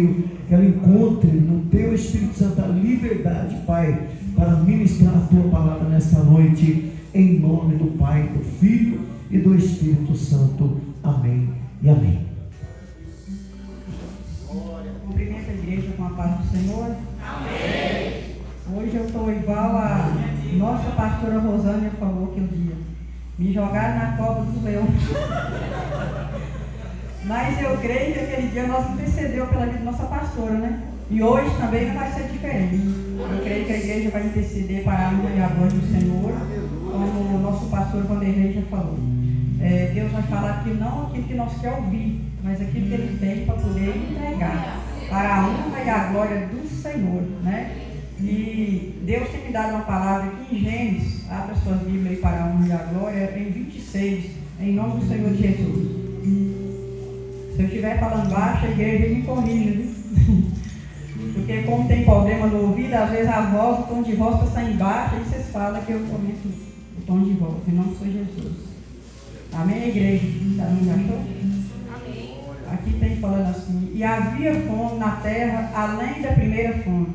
que ela encontre no Teu Espírito Santo a liberdade, Pai, para ministrar a Tua palavra nesta noite, em nome do Pai, do Filho e do Espírito Santo. Amém e amém. Cumprimento a igreja com a paz do Senhor. Amém. Hoje eu estou igual a nossa pastora Rosânia falou aquele dia: me jogaram na cova dos leões. Mas eu creio que aquele dia nós intercedeu pela vida da nossa pastora, né? E hoje também não vai ser diferente. Eu creio que a igreja vai interceder para a honra e a glória do Senhor, como o nosso pastor Vanderlei já falou. Deus vai falar aqui não aquilo que nós queremos ouvir, mas aquilo que Ele tem para poder entregar para a honra e a glória do Senhor, né? E Deus tem me dado uma palavra aqui em Gênesis, abra suas Bíblias aí para a honra e a glória, em 26, em nome do Senhor Jesus. Se eu estiver falando baixo, a igreja me corrige, viu? Porque como tem problema no ouvido, às vezes a voz, o tom de voz está saindo baixo, aí vocês falam que eu comento o tom de voz, em nome do Senhor Jesus. Amém, igreja? Não achou? Amém. Aqui tem falando assim: e havia fome na terra, além da primeira fome,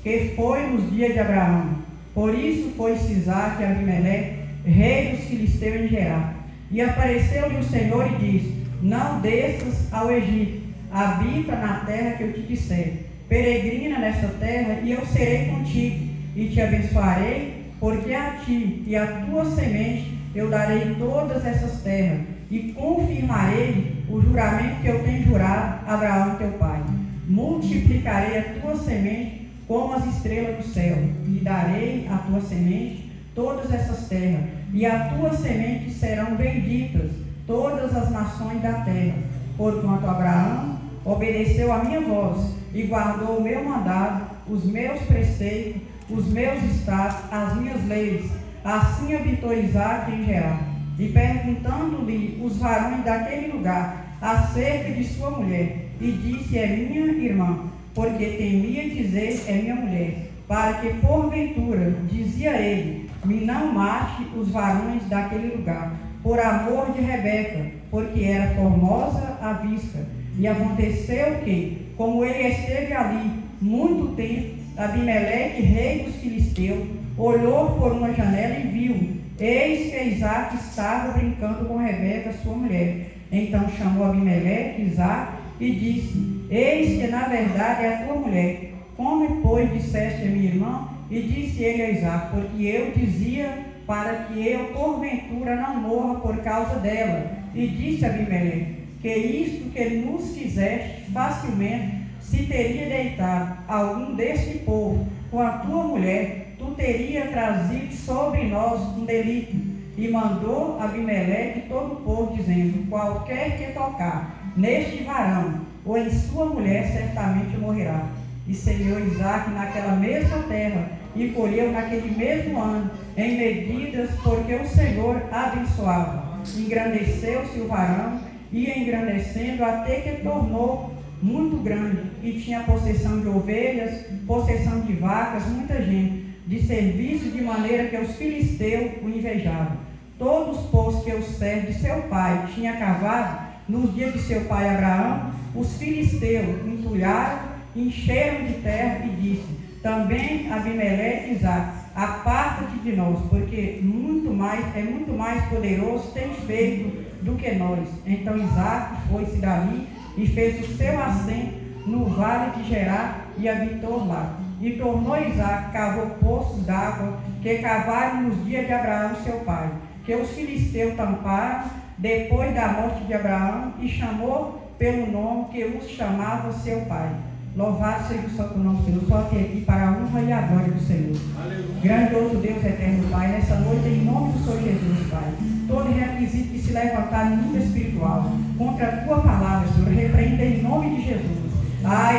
que foi nos dias de Abraão. Por isso foi Isaac e Abimeleque, rei dos filisteus em Gerar. E apareceu-lhe o Senhor e disse: não desças ao Egito, habita na terra que eu te disser, peregrina nesta terra, e eu serei contigo, e te abençoarei, porque a ti e a tua semente eu darei todas essas terras, e confirmarei o juramento que eu tenho jurado a Abraão teu pai. Multiplicarei a tua semente como as estrelas do céu, e darei à tua semente todas essas terras, e a tua semente serão benditas todas as nações da terra, porquanto Abraão obedeceu a minha voz e guardou o meu mandado, os meus preceitos, os meus estados, as minhas leis. Assim habitou Isaac em Gerar. E perguntando-lhe os varões daquele lugar acerca de sua mulher, e disse: é minha irmã, porque temia dizer: é minha mulher, para que porventura, dizia ele, me não mate os varões daquele lugar, por amor de Rebeca, porque era formosa à vista. E aconteceu que, como ele esteve ali muito tempo, Abimeleque, rei dos filisteus, olhou por uma janela e viu, eis que Isaac estava brincando com Rebeca, sua mulher. Então chamou Abimeleque, Isaac, e disse: eis que na verdade é a tua mulher. Como, pois, disseste a minha irmã? E disse ele a Isaac: porque eu dizia para que eu porventura não morra por causa dela. E disse a Abimeleque: que isto que nos fizeste facilmente, se teria deitado algum deste povo com a tua mulher, tu teria trazido sobre nós um delito. E mandou Abimeleque todo o povo, dizendo: qualquer que tocar neste varão ou em sua mulher, certamente morrerá. E semeou Isaac naquela mesma terra, e colheu naquele mesmo ano, em medidas, porque o Senhor abençoava. Engrandeceu-se o varão, ia engrandecendo até que tornou muito grande, e tinha possessão de ovelhas, possessão de vacas, muita gente, de serviço, de maneira que os filisteus o invejavam. Todos os poços que o servo de seu pai tinha cavado, nos dias de seu pai Abraão, os filisteus entulharam, encheram de terra, e disse: também Abimeleque e Isaac: aparta-te de nós, porque é muito mais poderoso tens feito do que nós. Então Isaac foi-se dali e fez o seu assento no vale de Gerar e habitou lá. E tornou Isaac, cavou poços d'água que cavaram nos dias de Abraão seu pai, que os filisteus tamparam depois da morte de Abraão, e chamou pelo nome que os chamava seu pai. Louvado seja o santo nome do Senhor. Só até aqui para a honra e a glória do Senhor. Aleluia. Grandioso Deus eterno Pai, nessa noite, em nome do Senhor Jesus, Pai, todo requisito que se levantar no mundo espiritual contra a tua palavra, Senhor, repreenda em nome de Jesus.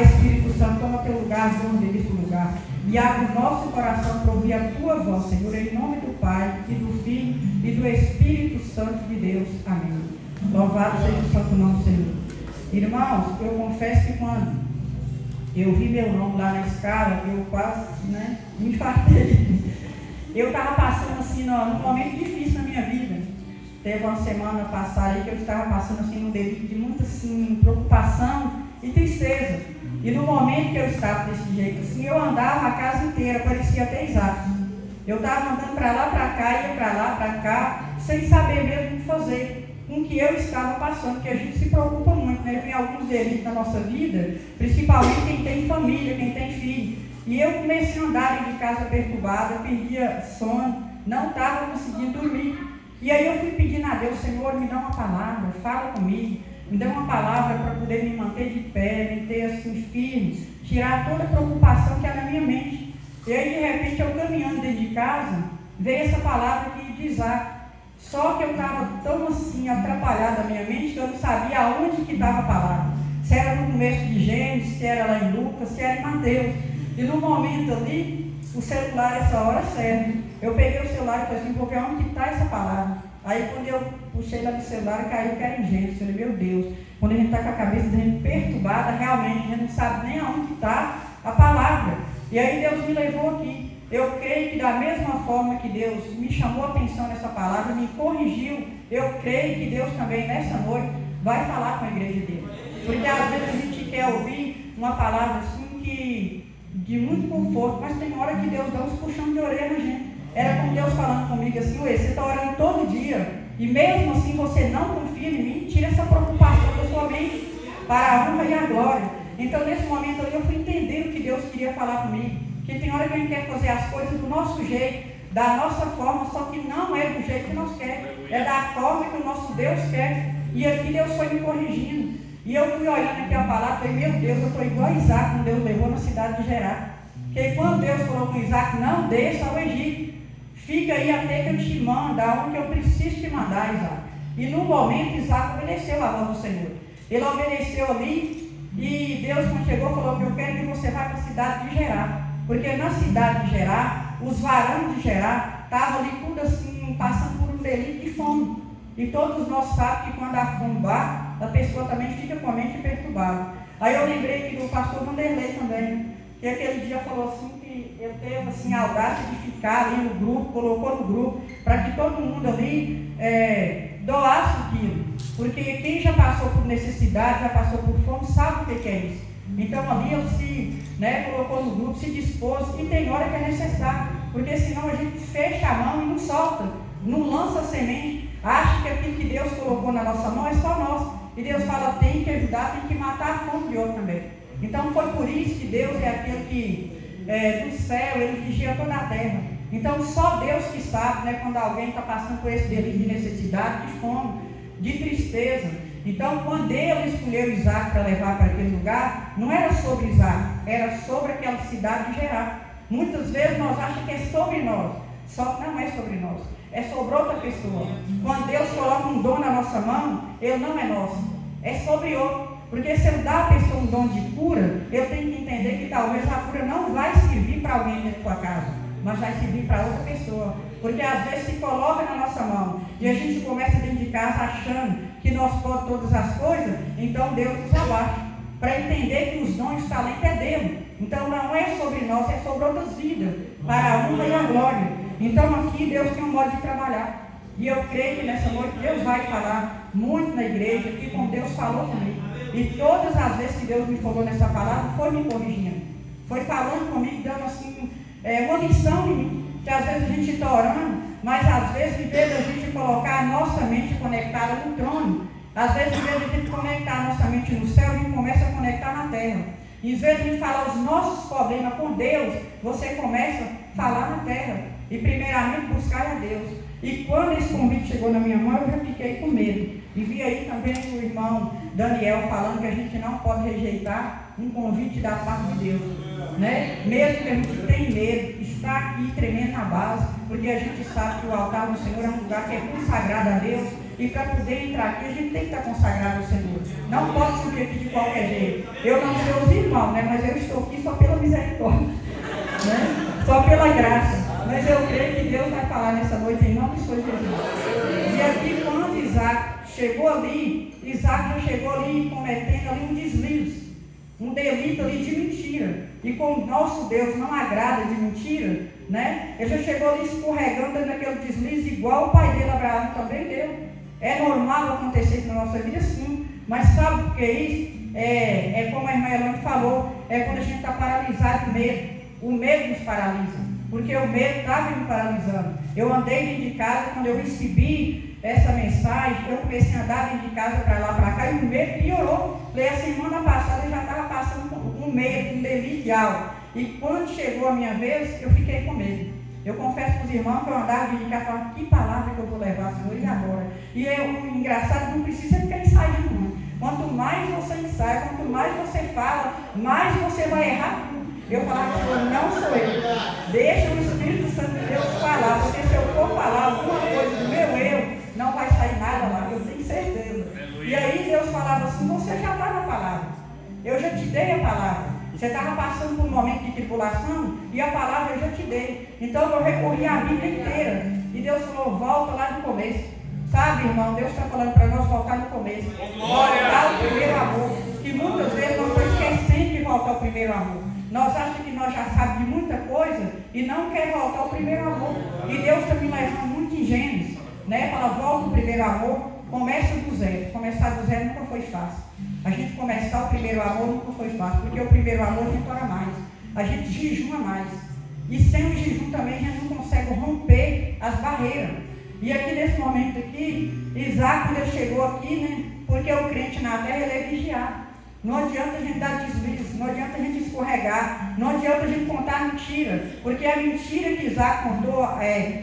Espírito Santo, toma teu lugar, dono desse lugar, e abre o nosso coração para ouvir a tua voz, Senhor, em nome do Pai, e do Filho, e do Espírito Santo de Deus. Amém. Louvado seja o santo nome do Senhor. Irmãos, eu confesso que quando eu vi meu nome lá na escala, eu quase, me infartei. Eu estava passando assim, num momento difícil na minha vida. Teve uma semana passada aí que eu estava passando assim num delírio de muita assim, preocupação e tristeza. E no momento que eu estava desse jeito assim, eu andava a casa inteira, parecia até Isaac. Eu estava andando para lá, para cá, ia para lá, para cá, sem saber mesmo o que fazer, com o que eu estava passando, porque a gente se preocupa muito, né? Tem alguns delitos na nossa vida, principalmente quem tem família, quem tem filho. E eu comecei a andar de casa perturbada, perdia sono, não estava conseguindo dormir. E aí eu fui pedindo a Deus, Senhor, me dá uma palavra, fala comigo, me dá uma palavra para poder me manter de pé, me ter assim firme, tirar toda a preocupação que era na minha mente. E aí de repente eu caminhando dentro de casa, veio essa palavra aqui de Isaac. Só que eu estava tão assim atrapalhada na minha mente que eu não sabia aonde que estava a palavra. Se era no começo de Gênesis, se era lá em Lucas, se era em Mateus. E no momento ali, o celular, essa hora certa, eu peguei o celular e falei assim, vou ver onde está essa palavra. Aí quando eu puxei lá do celular, caiu que era em Gênesis. Eu falei, meu Deus, quando a gente está com a cabeça da gente perturbada, realmente a gente não sabe nem aonde está a palavra. E aí Deus me levou aqui. Eu creio que da mesma forma que Deus me chamou a atenção nessa palavra, me corrigiu, eu creio que Deus também nessa noite vai falar com a igreja dele. Porque às vezes a gente quer ouvir uma palavra assim de muito conforto, mas tem hora que Deus dá uns puxões de orelha na gente. Era como Deus falando comigo assim, ué, você está orando todo dia, e mesmo assim você não confia em mim, tira essa preocupação da sua mente para a honra e a glória. Então nesse momento ali eu fui entender o que Deus queria falar comigo. Que tem hora que a gente quer fazer as coisas do nosso jeito, da nossa forma, só que não é do jeito que nós queremos, é da forma que o nosso Deus quer. E aqui Deus foi me corrigindo. E eu fui olhando aqui a palavra e falei, meu Deus, eu estou igual a Isaac, quando Deus levou na cidade de Gerar. Porque quando Deus falou com Isaac, não desça ao Egito, fica aí até que eu te mando, aonde eu preciso te mandar, Isaac. E no momento Isaac obedeceu a voz do Senhor. Ele obedeceu ali e Deus quando chegou falou que eu quero que você vá para a cidade de Gerar. Porque na cidade de Gerar, os varões de Gerar estavam ali tudo assim, passando por um delito de fome. E todos nós sabemos que quando a fome bate, a pessoa também fica com a mente perturbada. Aí eu lembrei que do pastor Vanderlei também, que aquele dia falou assim que ele teve assim, a audácia de ficar ali no grupo, colocou no grupo, para que todo mundo ali doasse aquilo. Porque quem já passou por necessidade, já passou por fome, sabe o que é isso. Então ali ele se colocou no grupo, se dispôs, e tem hora que é necessário, porque senão a gente fecha a mão e não solta, não lança a semente, acha que aquilo que Deus colocou na nossa mão é só nosso, e Deus fala, tem que ajudar, tem que matar a fome de outro também. Então foi por isso que Deus é aquele que do céu, ele vigia toda a terra. Então só Deus que sabe, quando alguém está passando por esse delírio de necessidade, de fome, de tristeza. Então, quando ele escolheu Isaac para levar para aquele lugar, não era sobre Isaac, era sobre aquela cidade de Gerar. Muitas vezes nós achamos que é sobre nós, só que não é sobre nós, é sobre outra pessoa. Quando Deus coloca um dom na nossa mão, ele não é nosso, é sobre outro. Porque se ele dá à pessoa um dom de cura, eu tenho que entender que talvez a cura não vai servir para alguém dentro da sua casa, mas vai servir para outra pessoa. Porque às vezes se coloca na nossa mão e a gente começa dentro de casa achando que nós podemos todas as coisas, então Deus nos abaixa. Para entender que os dons e os talentos é dele. Então não é sobre nós, é sobre outras vidas, para a honra e a glória. Então aqui Deus tem um modo de trabalhar. E eu creio que nessa noite Deus vai falar muito na igreja, que como Deus falou comigo. E todas as vezes que Deus me falou nessa palavra, foi me corrigindo. Foi falando comigo, dando assim, uma lição em mim. Que às vezes a gente está orando, mas às vezes em vez de a gente colocar a nossa mente conectada no trono, às vezes em vez de a gente conectar a nossa mente no céu, a gente começa a conectar na terra. Em vez de a gente falar os nossos problemas com Deus, você começa a falar na terra. E primeiramente buscar a Deus. E quando esse convite chegou na minha mão, eu já fiquei com medo. E vi aí também o irmão Daniel falando que a gente não pode rejeitar um convite da parte de Deus. Mesmo que a gente tenha medo, está aqui tremendo na base, porque a gente sabe que o altar do Senhor é um lugar que é consagrado a Deus, e para poder entrar aqui a gente tem que estar consagrado ao Senhor. Não pode subir aqui de qualquer jeito. Eu não sei os irmãos, mas eu estou aqui só pela misericórdia, só pela graça. Mas eu creio que Deus vai falar nessa noite em nome de Jesus. E aqui quando Isaac chegou ali, Isaac já chegou ali cometendo ali um deslize, um delito ali de mentira. E como nosso Deus não agrada de mentira, ele já chegou ali escorregando naquele deslize igual o pai dele, Abraão, também deu. É normal acontecer isso na nossa vida, sim. Mas sabe por que isso? como a irmã Elane falou, é quando a gente está paralisado do medo. O medo nos paralisa, porque o medo estava me paralisando. Eu andei dentro de casa, quando eu recebi essa mensagem, eu comecei a andar dentro de casa para lá, para cá, e o medo piorou. Falei, a semana passada eu já estava passando com medo, com delírio algo. E quando chegou a minha vez, eu fiquei com medo. Eu confesso para os irmãos que eu andava dentro de casa e falava, que palavra que eu vou levar, Senhor, e agora? E o engraçado, não precisa ficar ensaiando, não. Quanto mais você ensaia, quanto mais você fala, mais você vai errar. Eu falava, Senhor, não sou eu. Deixa o Espírito Santo de Deus falar, porque se eu for falar alguma coisa do meu eu, não vai sair nada lá, eu tenho certeza. E aí Deus falava assim, você já está na palavra. Eu já te dei a palavra. Você estava passando por um momento de tribulação e a palavra eu já te dei. Então eu recorri à Bíblia inteira. E Deus falou, volta lá no começo. Sabe, irmão, Deus está falando para nós voltar no começo. Voltar ao primeiro amor. Que muitas vezes nós estamos esquecendo de voltar ao primeiro amor. Nós achamos que nós já sabemos de muita coisa e não quer voltar ao primeiro amor. E Deus está me levando muito ingênuos, né? Fala, volta ao primeiro amor, começa do zero. Começar do zero nunca foi fácil. A gente começar o primeiro amor nunca foi fácil, porque o primeiro amor a gente ora mais, a gente jejuma mais. E sem o jejum também a gente não consegue romper as barreiras. E aqui nesse momento aqui, Isaac, quando ele chegou aqui, né? Porque o crente na terra, ele é vigiado. Não adianta a gente dar deslize, não adianta a gente escorregar, não adianta a gente contar mentira, porque a mentira que Isaac contou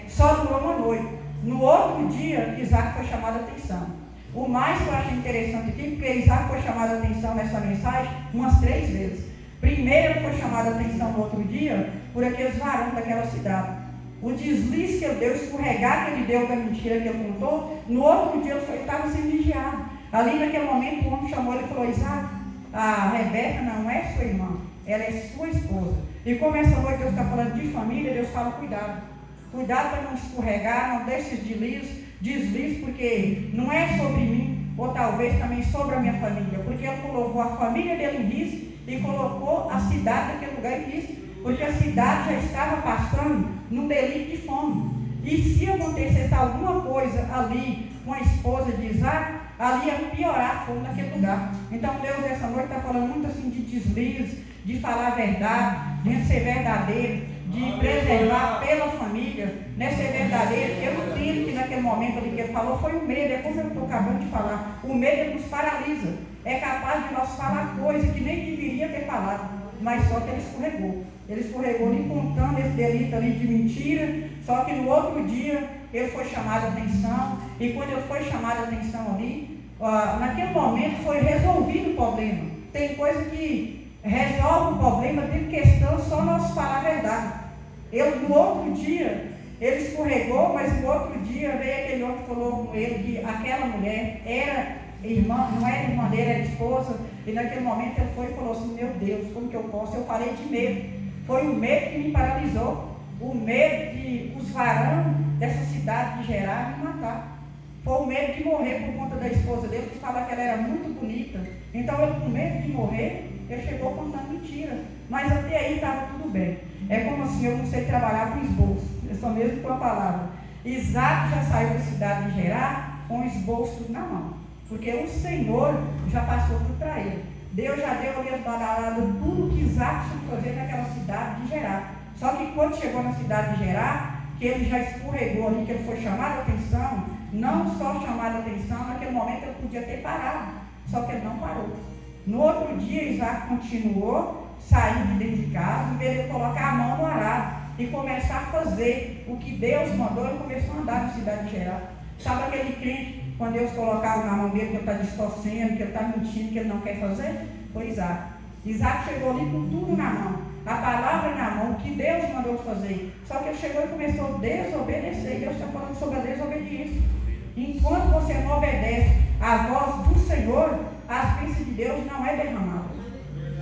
só durou uma noite. No outro dia, Isaac foi chamado a atenção. O mais que eu acho interessante aqui, porque Isaac foi chamado a atenção nessa mensagem umas 3 vezes. Primeiro, foi chamado a atenção no outro dia por aqueles varões daquela cidade. O deslize que ele deu, escorregar que ele deu da mentira que ele contou, no outro dia ele estava sendo vigiado. Ali naquele momento, o homem chamou ele e falou, Isaac, a Rebeca não é sua irmã, ela é sua esposa. E como essa noite Deus está falando de família, Deus fala, cuidado. Cuidado para não escorregar, não deixe deslize, porque não é sobre mim, ou talvez também sobre a minha família, porque ele colocou a família dele em risco e colocou a cidade naquele lugar em risco, porque a cidade já estava passando num delírio de fome. E se acontecesse alguma coisa ali com a esposa de Isaac, ali ia piorar a fome naquele lugar. Então Deus essa noite está falando muito assim de deslize, de falar a verdade, de ser verdadeiro, de preservar pela família, né, ser verdadeiro. Eu entendo que naquele momento ali que ele falou foi o medo, é como eu estou acabando de falar. O medo nos paralisa, é capaz de nós falar coisas que nem deveria ter falado, mas só que ele escorregou. Ele escorregou ali contando esse delito ali de mentira, só que no outro dia ele foi chamado a atenção, e quando ele foi chamado a atenção ali, naquele momento foi resolvido o problema. Tem coisa que resolve o problema, tem questão só nós falar a verdade. No outro dia, ele escorregou, mas no outro dia veio aquele homem que falou com ele que aquela mulher era irmã, não era irmã dele, era esposa, e naquele momento ele foi e falou assim, meu Deus, como que eu posso? Eu falei de medo. Foi o medo que me paralisou, o medo de os varões dessa cidade de Gerar me matar. Foi o medo de morrer por conta da esposa dele, que fala que ela era muito bonita. Então ele, com medo de morrer, ele chegou contando mentira. Mas até aí estava tudo bem. É como assim, eu não sei trabalhar com esboço, é só mesmo com a palavra. Isaac já saiu da cidade de Gerar com o esboço tudo na mão, porque o Senhor já passou tudo para ele. Deus já deu ali as badaladas, tudo que Isaac tinha que fazer naquela cidade de Gerar. Só que quando chegou na cidade de Gerar, que ele já escorregou ali, que ele foi chamado a atenção, não só chamado a atenção, naquele momento ele podia ter parado, só que ele não parou. No outro dia, Isaac continuou, saiu de dentro de casa, em vez de colocar a mão no arado e começar a fazer o que Deus mandou, ele começou a andar na cidade de Gerar. Sabe aquele crente, quando Deus colocava na mão dele que ele está distorcendo, que ele está mentindo, que ele não quer fazer? Foi Isaac. Isaac chegou ali com tudo na mão, a palavra na mão, o que Deus mandou fazer. Só que ele chegou e começou a desobedecer. E Deus está falando sobre a desobediência. Enquanto você não obedece à voz do Senhor, as bênçãos de Deus não é derramada.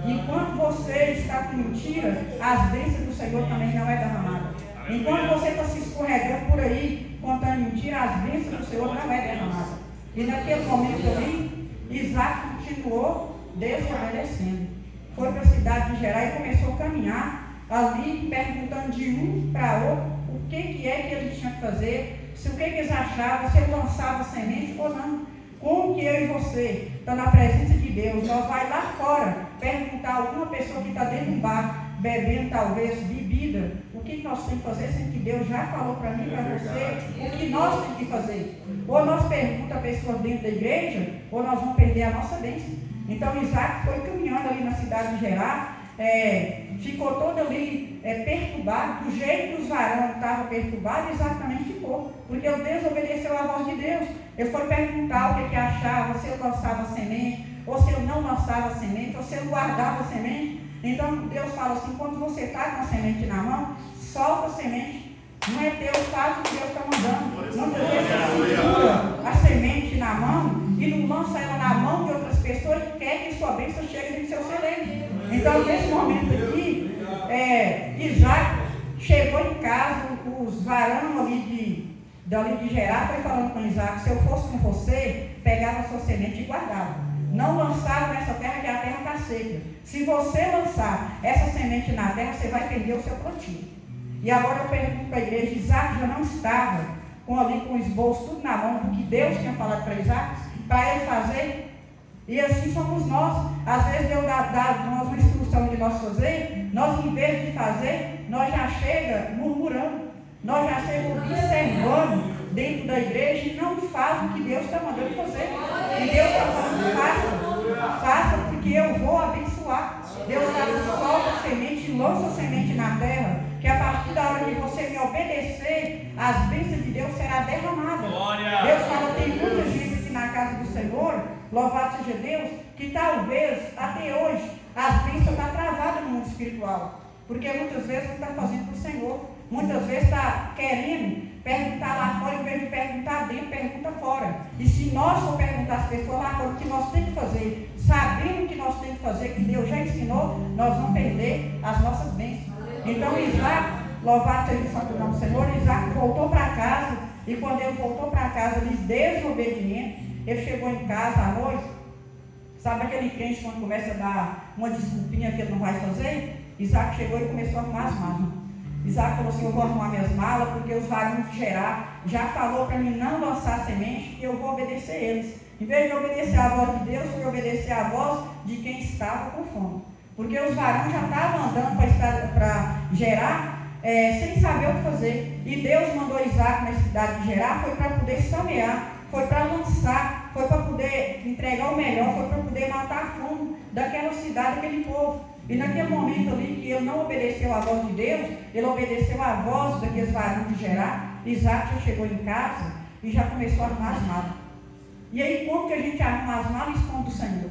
Enquanto você está com mentira, as bênçãos do Senhor também não é derramada. Enquanto você está se escorregando por aí, contando mentira, as bênçãos do Senhor não é derramada. E naquele momento ali, Isaac continuou desobedecendo. Foi para a cidade de Gerar e começou a caminhar ali, perguntando de um para outro o que é que eles tinham que fazer, se o que eles achavam, se ele lançava semente ou não. Como que eu e você está na presença de Deus, nós vai lá fora perguntar a alguma pessoa que está dentro de um bar, bebendo talvez bebida, o que nós temos que fazer, sendo que Deus já falou para mim e para você o que nós temos que fazer. Ou nós perguntamos a pessoa dentro da igreja, ou nós vamos perder a nossa bênção. Então Isaac foi caminhando ali na cidade de Gerar, ficou todo ali perturbado, do jeito que os varões estavam perturbados, exatamente ficou, porque ele desobedeceu à voz de Deus. Ele foi perguntar o que achava, se eu lançava semente, ou se eu não lançava semente, ou se eu guardava semente. Então Deus fala assim: quando você está com a semente na mão, solta a semente. Não é teu, faz o que Deus está mandando. Muitas vezes você segura a semente na mão e não lança ela na mão de outras pessoas que querem que sua bênção chegue no seu celeiro. Então, nesse momento aqui, Isaac chegou em casa, os varões ali de Gerar foi falando com Isaac: se eu fosse com você, pegava a sua semente e guardava. Não lançava nessa terra, que a terra está seca. Se você lançar essa semente na terra, você vai perder o seu plantio. E agora eu pergunto para a igreja: Isaac já não estava com o esboço tudo na mão do que Deus tinha falado para Isaac, para ele fazer? E assim somos nós. Às vezes Deus dá nós uma instrução de nós fazer, nós em vez de fazer, nós já chega murmurando, nós já chega observando dentro da igreja e não faz o que Deus está mandando fazer. E Deus está falando: faça porque eu vou abençoar. Deus está dando: solta a semente, lança a semente na terra, que a partir da hora que você me obedecer, as bênçãos de Deus serão derramadas. Deus fala: tem muita gente aqui na casa do Senhor, louvado seja Deus, que talvez até hoje as bênçãos estão travadas no mundo espiritual, porque muitas vezes não está fazendo para o Senhor, muitas vezes está querendo perguntar lá fora, em vez de perguntar dentro, pergunta fora. E se nós for perguntar às pessoas lá fora o que nós temos que fazer, sabendo o que nós temos que fazer, que Deus já ensinou, nós vamos perder as nossas bênçãos. Então Isaac, louvado seja o santo nome do Senhor, Isaac voltou para casa, e quando ele voltou para casa, ele desobediente, ele chegou em casa à noite. Sabe aquele crente quando começa a dar uma desculpinha que ele não vai fazer? Isaac chegou e começou a arrumar as malas. Isaac falou assim: eu vou arrumar minhas malas, porque os varões de Gerar já falou para mim não lançar semente, e eu vou obedecer eles. Em vez de obedecer a voz de Deus, fui obedecer a voz de quem estava com fome. Porque os varões já estavam andando para Gerar sem saber o que fazer. E Deus mandou Isaac na cidade de Gerar, foi para poder semear, foi para lançar, foi para poder entregar o melhor, foi para poder matar a fome daquela cidade, daquele povo. E naquele momento ali que ele não obedeceu a voz de Deus, ele obedeceu a voz daqueles varões de Gerar. Isaac já chegou em casa e já começou a arrumar as malas. E aí, como que a gente arruma as malas e esconde o Senhor?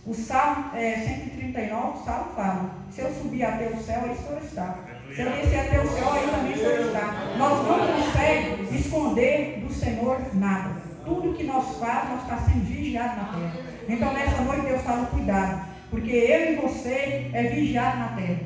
O Salmo 139, o Salmo fala: se eu subir até o céu, aí o Senhor está. Se eu descer até o céu, aí também o Senhor está. Nós não conseguimos esconder do Senhor nada. Tudo que nós fazemos, nós está sendo vigiado na terra. Então, nessa noite, Deus fala: cuidado. Porque eu e você é vigiado na terra.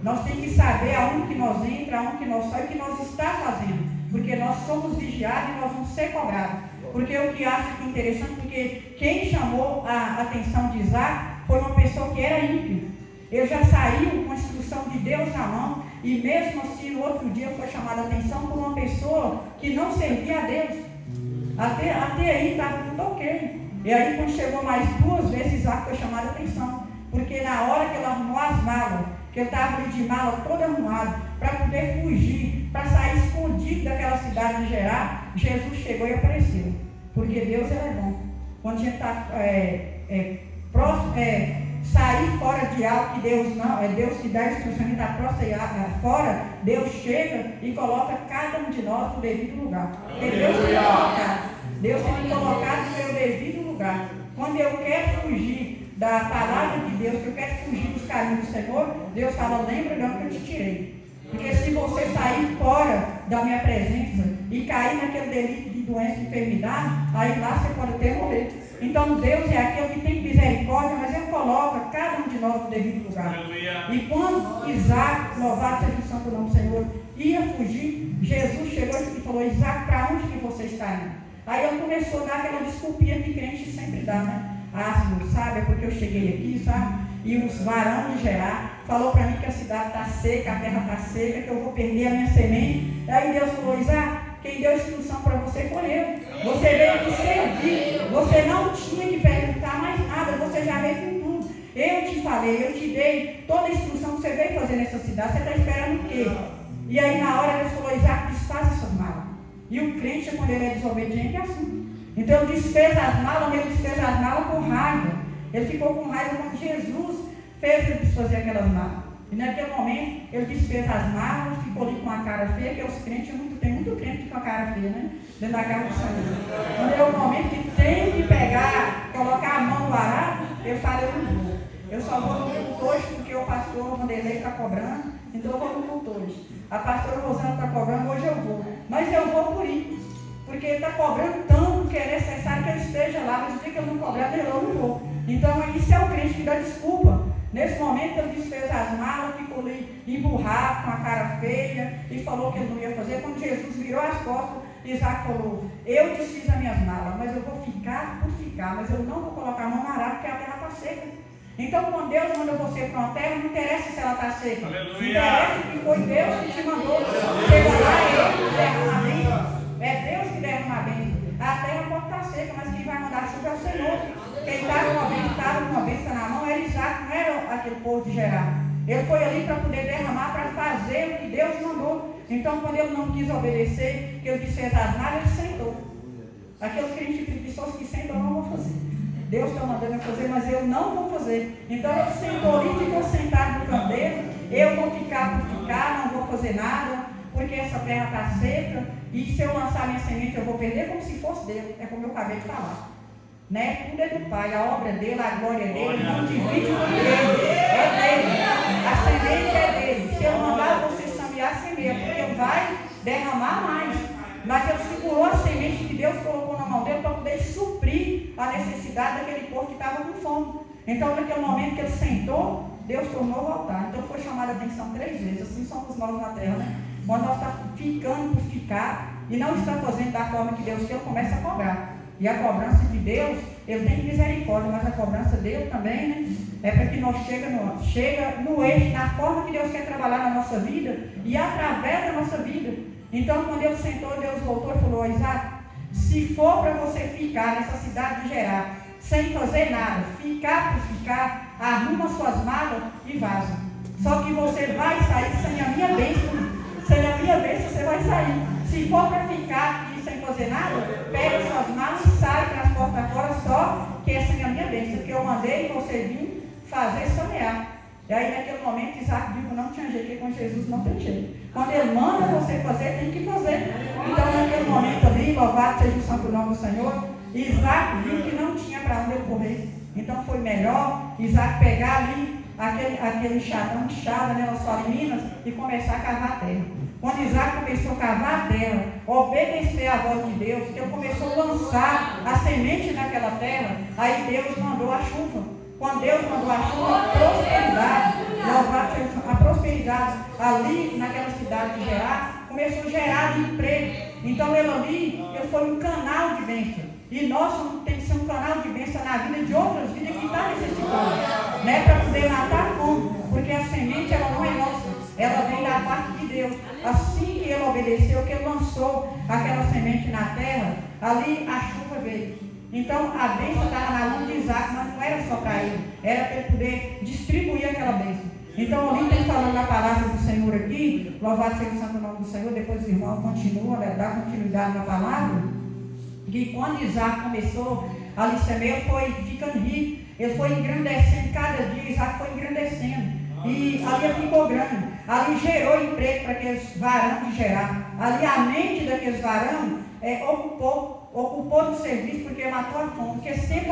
Nós temos que saber aonde que nós entramos, aonde que nós saímos, o que nós está fazendo. Porque nós somos vigiados e nós vamos ser cobrados. Porque o que acho que é interessante, porque quem chamou a atenção de Isaac foi uma pessoa que era ímpio. Ele já saiu com a instrução de Deus na mão, e mesmo assim no outro dia foi chamada a atenção por uma pessoa que não servia a Deus. Até aí estava tudo ok. E aí, quando chegou mais 2 vezes, Isaac foi chamado a atenção. Porque na hora que ele arrumou as malas, que ele estava ali de mala todo arrumado, para poder fugir, para sair escondido daquela cidade de Gerar, Jesus chegou e apareceu. Porque Deus é bom. Quando a gente está sair fora de algo que Deus não, Deus que dá a instrução de estar próximo fora, Deus chega e coloca cada um de nós no devido lugar. Porque Deus tem colocado. Deus tem me colocado no meu devido lugar. Quando eu quero fugir da palavra de Deus, que eu quero fugir dos caminhos do Senhor, Deus fala: lembra de onde eu te tirei. Porque se você sair fora da minha presença e cair naquele delito de doença e enfermidade, aí lá você pode até morrer. Então Deus é aquele que tem misericórdia, mas Ele coloca cada um de nós no devido lugar. E quando Isaac, louvado seja o santo nome do Senhor, ia fugir, Jesus chegou e falou: Isaac, para onde que você está indo? Aí ele começou a dar aquela desculpinha que crente sempre dá, né? Ah, senhor, sabe, é porque eu cheguei aqui, sabe? E os varões de Gerar falou para mim que a cidade está seca, a terra está seca, que eu vou perder a minha semente. Aí Deus falou: Isaac, Quem deu instrução para você foi eu. Você veio aqui servir. Você não tinha que perguntar mais nada. Você já veio com tudo. Eu te falei, eu te dei toda a instrução que você veio fazer nessa cidade. Você está esperando o quê? E aí na hora Deus falou, Isaac, desfaz essas malas. E o crente, quando ele é desobediente, é assim. Então ele desfez as malas, mas ele desfez as malas com raiva. Ele ficou com raiva quando Jesus fez ele desfazer aquelas malas. E naquele momento, ele desfez as malas, ficou ali com a cara feia, que os crentes, tem muito crente com a cara feia, né? Dentro da casa do Senhor. Quando é o momento que tem que pegar, colocar a mão no arado, eu falo, eu não vou. Eu só vou no culto hoje porque o pastor Vanderlei está cobrando, então eu vou no culto hoje. A pastora Rosana está cobrando, hoje eu vou. Mas eu vou por ir. Porque ele está cobrando tanto que é necessário que eu esteja lá, mas o dia que eu não cobrar, eu não vou. Então, isso é o crente que dá desculpa. Nesse momento, ele desfez as malas, ficou ali emburrado, com a cara feia, e falou que ele não ia fazer. Quando Jesus virou as costas, Isaac falou, eu desfiz as minhas malas, mas eu vou ficar por ficar, mas eu não vou colocar a mão na arada, porque a terra está seca. Então, quando Deus manda você para uma terra, não interessa se ela está seca. Aleluia. Interessa que foi Deus que te mandou. Chega lá, é Ele que derrama a bênção. É Deus que derrama a bênção. A terra pode estar seca, mas quem vai mandar a chuva é o Senhor. Quem estava com uma bênção na mão era Isaac, não era aquele povo de Gerar. Ele foi ali para poder derramar, para fazer o que Deus mandou. Então, quando ele não quis obedecer, que ele desfez as malas, ele sentou. Aquele crente preguiçoso que senta, eu não vou fazer. Deus está mandando eu fazer, mas eu não vou fazer. Então ele sentou ali, ficou sentado no candeeiro. Eu vou ficar por ficar, não vou fazer nada, porque essa terra está seca. E se eu lançar minha semente, eu vou perder como se fosse dele. É como eu acabei de falar. Né? Tudo é do Pai, a obra é dele, a glória é dele. Não divide com ninguém. É dele. A semente é dele. Se eu mandar você semear, semeia, porque vai derramar mais. Mas ele segurou a semente que Deus colocou na mão dele para poder suprir a necessidade daquele povo que estava com fome. Então, naquele momento que ele sentou, Deus tornou voltar. Então, foi chamada a atenção 3 vezes. Assim somos nós na terra, né? Quando nós estamos ficando por ficar e não está fazendo da forma que Deus quer, ele começa a cobrar. E a cobrança de Deus, ele tem misericórdia, mas a cobrança dele também, né? É para que nós chega no eixo, na forma que Deus quer trabalhar na nossa vida e através da nossa vida. Então, quando ele sentou, Deus voltou e falou, Isaac, se for para você ficar nessa cidade de Gerar, sem fazer nada, ficar por ficar, arruma suas malas e vaza. Só que você vai sair sem a minha bênção. Sem a minha bênção, você vai sair. Se for para ficar aqui sem fazer nada, pega suas malas e sai, transporta fora, só que é sem a minha bênção, porque eu mandei você vir fazer semear. E aí, naquele momento, Isaac viu que não tinha jeito, porque com Jesus não tem jeito. Quando ele manda você fazer, tem que fazer. Então, naquele momento ali, louvado seja o santo nome do Senhor, Isaac viu que não tinha para onde ele correr. Então, foi melhor Isaac pegar ali aquele enxadão de chada, né, nós falamos em Minas, e começar a cavar a terra. Quando Isaac começou a cavar a terra, obedecer à voz de Deus, que ele começou a lançar a semente naquela terra, aí Deus mandou a chuva. Quando Deus mandou a chuva, a prosperidade ali naquela cidade de Gerar, começou a gerar emprego. Então ele foi um canal de bênção. E nós temos que ser um canal de bênção na vida de outras vidas que estão necessitando, né? Para poder matar a fome. Porque a semente, ela não é nossa, ela vem da parte de Deus. Assim que ele obedeceu, que ele lançou aquela semente na terra, ali a chuva veio. Então a bênção estava na mão de Isaac, mas não era só para ele, era para ele poder distribuir aquela bênção. Então ali tem falando a palavra do Senhor aqui, louvado seja o santo nome do Senhor, depois os irmãos continuam, dá continuidade na palavra, que quando Isaac começou a semear, ele foi ficando rico, ele foi engrandecendo, cada dia Isaac foi engrandecendo, e ali ele ficou grande, ali gerou emprego para aqueles varões de Gerar, ali a mente daqueles varões ocupou do serviço, porque matou a fome, porque sempre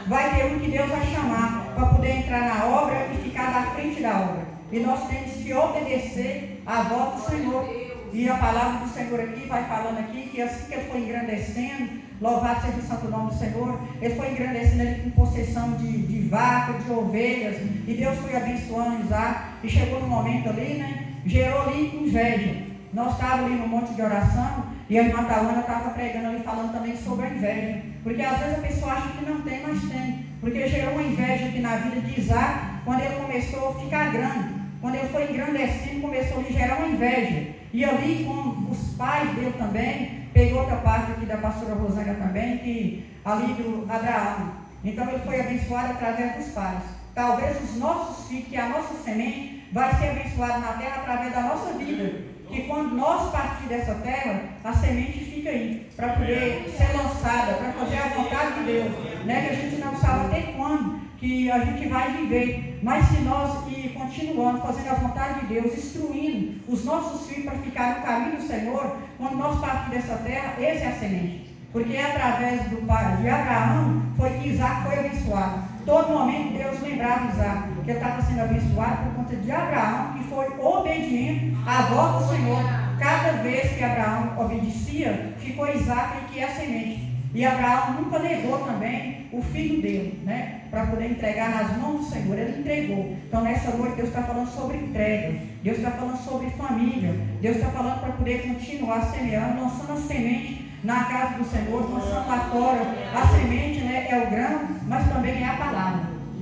vai ter um que Deus vai chamar para poder entrar na obra e ficar na frente da obra. E nós temos que obedecer à voz do Senhor. E a palavra do Senhor aqui vai falando aqui que assim que ele foi engrandecendo, louvado seja o santo nome do Senhor, ele foi engrandecendo ali com possessão de vacas, de ovelhas, e Deus foi abençoando Isaac, e chegou no momento ali, né, gerou ali inveja. Nós estávamos ali no monte de oração, e a irmã Tawana estava pregando ali, falando também sobre a inveja. Porque às vezes a pessoa acha que não tem, mas tem. Porque gerou uma inveja aqui na vida de Isaac, quando ele começou a ficar grande. quando ele foi engrandecendo, começou a lhe gerar uma inveja. E ali, com os pais dele também, pegou outra parte aqui da pastora Rosângela também, que ali do Abraão. Então ele foi abençoado através dos pais. Talvez os nossos filhos, que é a nossa semente, vai ser abençoado na terra através da nossa vida. Que quando nós partir dessa terra, a semente fica aí, para poder ser lançada, para fazer a vontade de Deus, né? Que a gente não sabe até quando que a gente vai viver, mas se nós ir continuando fazendo a vontade de Deus, instruindo os nossos filhos para ficar no caminho do Senhor, quando nós partir dessa terra, essa é a semente. Porque através do pai de Abraão foi que Isaac foi abençoado. Todo momento Deus lembrava Isaac que ele estava sendo abençoado por conta de Abraão, que foi obediente à voz do Senhor. Cada vez que Abraão obedecia, ficou Isaac, que é a semente. E Abraão nunca negou também o filho dele, né? Para poder entregar nas mãos do Senhor. Ele entregou. Então nessa noite Deus está falando sobre entrega. Deus está falando sobre família. Deus está falando para poder continuar semeando, lançando a semente na casa do Senhor, lançando lá fora. A semente, né, é o grão, mas também é a palavra.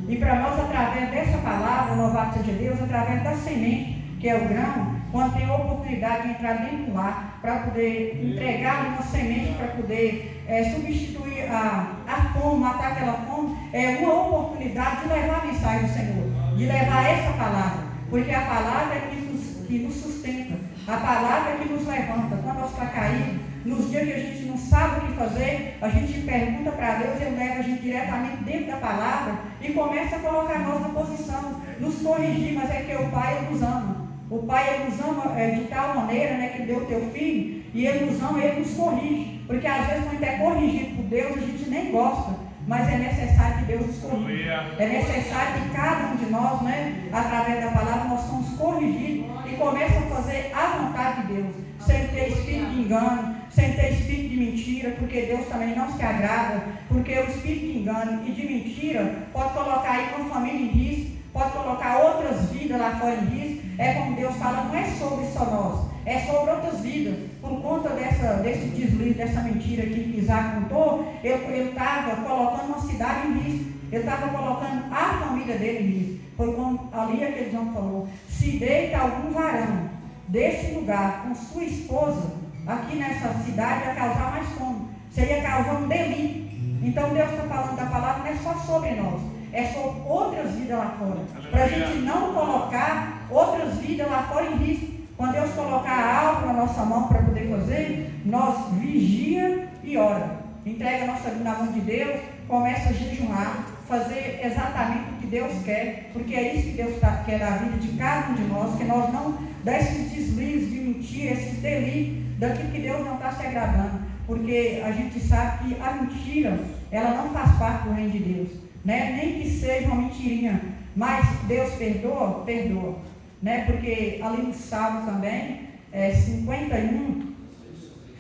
E para nós, através dessa palavra, louvado seja Deus, através da semente, que é o grão, quando tem a oportunidade de entrar dentro do lar, para poder entregar uma semente, para poder substituir a fome, matar aquela fome, é uma oportunidade de levar a mensagem do Senhor, de levar essa palavra, porque a palavra é que nos sustenta, a palavra é que nos levanta. Quando nós estamos caídos, nos dias que a gente não sabe o que fazer, a gente pergunta para Deus, Ele leva a gente diretamente dentro da palavra e começa a colocar nós na posição, nos corrigir, mas é que o Pai Ele nos ama. O Pai Ele nos ama de tal maneira, né, que deu o teu filho, e Ele nos ama, Ele nos corrige. Porque às vezes quando é corrigido por Deus, a gente nem gosta, mas é necessário que Deus nos corrija. É necessário que cada um de nós, né, através da palavra, nós somos corrigidos e começa a fazer a vontade de Deus, sem ter espírito de engano, sem ter espírito de mentira, porque Deus também não se agrada, porque o espírito de engano e de mentira pode colocar aí uma família em risco, pode colocar outras vidas lá fora em risco. É como Deus fala, não é sobre só nós, é sobre outras vidas. Por conta desse deslize, dessa mentira que Isaac contou, ele estava colocando uma cidade em risco, ele estava colocando a família dele em risco. Foi como ali aquele homem falou: se deita algum varão desse lugar com sua esposa, aqui nessa cidade ia causar mais fome, seria causar um delito. Então Deus está falando da palavra, não é só sobre nós, é sobre outras vidas lá fora, para a gente não colocar outras vidas lá fora em risco. Quando Deus colocar algo na nossa mão para poder fazer, nós vigia e ora, entrega a nossa vida na mão de Deus, começa a jejuar, fazer exatamente o que Deus quer, porque é isso que Deus quer da vida de cada um de nós, que nós não dá esses deslizes de mentira, esses delitos, daquilo que Deus não está se agradando, porque a gente sabe que a mentira, ela não faz parte do reino de Deus, né? Nem que seja uma mentirinha, mas Deus perdoa, perdoa, né? Porque ali no Salmo também, 51,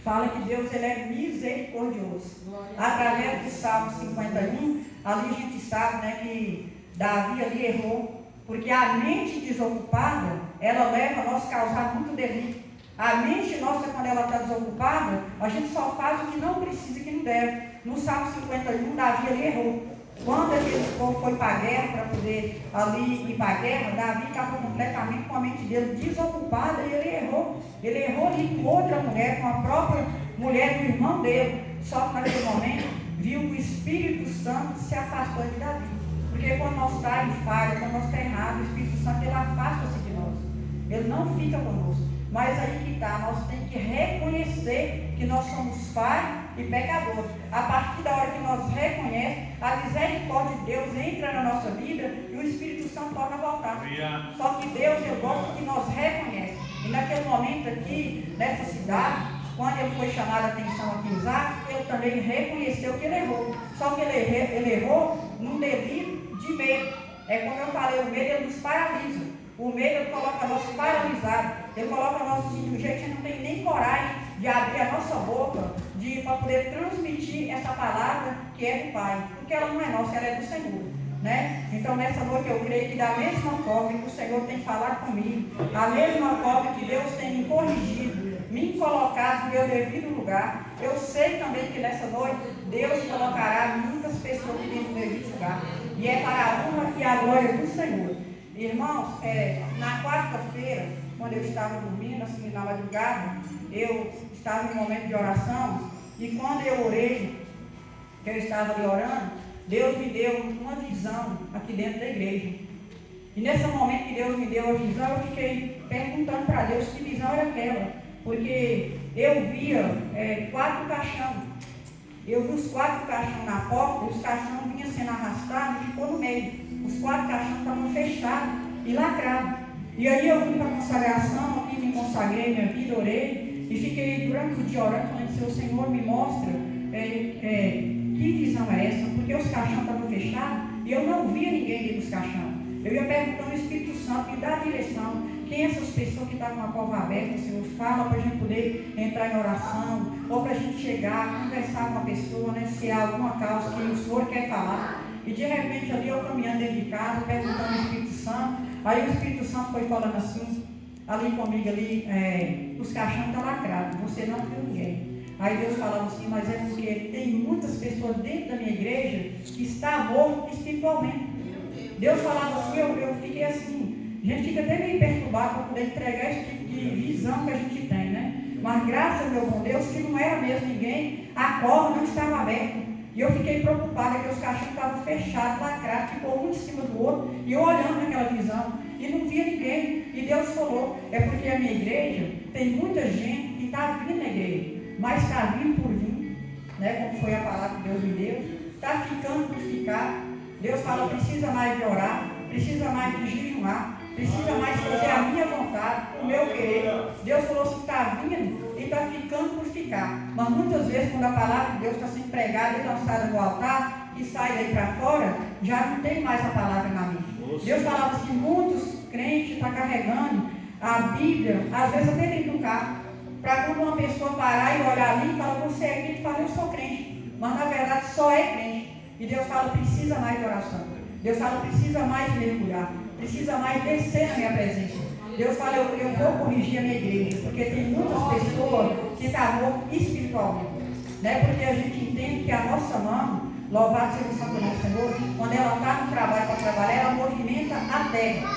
fala que Deus ele é misericordioso. Através do Salmo 51, ali a gente sabe, né, que Davi ali errou, porque a mente desocupada, ela leva a nós a causar muito delito. A mente nossa, quando ela está desocupada, a gente só faz o que não precisa e que não deve. No Salmo 51, Davi ali errou. Quando aquele povo foi para a guerra, para poder ali ir para a guerra, Davi estava completamente com a mente dele desocupada e ele errou. Ele errou ali com outra mulher, com a própria mulher do irmão dele. Só que naquele momento viu que o Espírito Santo se afastou de Davi. Porque quando nós estamos em falha, quando nós estamos errados, o Espírito Santo ele afasta-se de nós. Ele não fica conosco. Mas aí que está, nós temos que reconhecer que nós somos falhos e pecadores. A partir da hora que nós reconhecemos, a misericórdia de Deus entra na nossa vida e o Espírito Santo torna a voltar. Só que Deus, eu gosto que nós reconhecemos. E naquele momento aqui, nessa cidade, quando ele foi chamado a atenção aqui em Isaac, ele também reconheceu que ele errou. Só que ele errou num delito de medo. É como eu falei, o medo ele nos paralisa. O medo ele coloca nós paralisados. Ele coloca nós de um jeito que não tem nem coragem de abrir a nossa boca para poder transmitir essa palavra que é do Pai. Porque ela não é nossa, ela é do Senhor, né? Então nessa noite eu creio que da mesma forma que o Senhor tem falado comigo, da mesma forma que Deus tem me corrigido, me colocado no meu devido lugar, eu sei também que nessa noite Deus colocará muitas pessoas dentro do devido lugar. E é para a honra e a glória do Senhor. Irmãos, na quarta-feira, quando eu estava dormindo, assim, na madrugada, eu estava em um momento de oração, e quando eu orei, que eu estava ali orando, Deus me deu uma visão aqui dentro da igreja. E nesse momento que Deus me deu a visão, eu fiquei perguntando para Deus que visão era aquela, porque eu via 4 caixões. Eu vi os 4 caixões na porta, os caixões vinham sendo arrastados e ficou no meio. Os 4 caixões estavam fechados e lacrados. E aí eu vim para a consagração, aqui me consagrei minha vida, orei, e fiquei durante o dia orando, falando, Senhor, me mostra que visão é essa, porque os caixões estavam fechados e eu não via ninguém dentro dos caixões. Eu ia perguntando ao Espírito Santo, me dá a direção. Quem é essas pessoas que estão com a cova aberta, Senhor? Fala para a gente poder entrar em oração, ou para a gente chegar, conversar com a pessoa, né? Se há alguma causa que o Senhor quer falar. E de repente ali eu caminhando dentro de casa, perguntando ao Espírito Santo. Aí o Espírito Santo foi falando assim, ali comigo, ali, os caixões estão lacrados, você não viu ninguém. Aí Deus falava assim, mas é porque tem muitas pessoas dentro da minha igreja que está morto espiritualmente. Deus falava assim, eu fiquei assim, a gente fica até meio perturbado para poder entregar esse tipo de visão que a gente tem, né? Mas graças a meu bom Deus, que não era mesmo ninguém, a porta não estava aberta. E eu fiquei preocupada que os caixões estavam fechados, lacrados, ficou um em cima do outro, e eu olhando naquela visão, e não via ninguém. E Deus falou, é porque a minha igreja tem muita gente que está vindo na igreja, mas está vindo por vir, né? Como foi a palavra que Deus me deu, está ficando por ficar. Deus fala, precisa mais de orar, precisa mais de jejuar, precisa mais fazer a minha vontade, o meu querer. Deus falou assim, está vindo e está ficando por ficar. Mas muitas vezes, quando a palavra de Deus está sendo pregada e lançada no altar, e sai daí para fora, já não tem mais a palavra na mente. Deus falava assim, muitos crentes estão carregando a Bíblia, às vezes até dentro do carro, para quando uma pessoa parar e olhar ali e falar, você é crente, fala, eu sou crente. Mas na verdade só é crente. E Deus fala, precisa mais de oração. Deus fala, precisa mais mergulhar. Precisa mais descer na minha presença. Deus fala, eu vou corrigir a minha igreja. Porque tem muitas pessoas que estão mortas espiritualmente. Né? Porque a gente entende que a nossa mão, louvado seja o santo nome do Senhor, quando ela está no trabalho para trabalhar, ela movimenta a terra.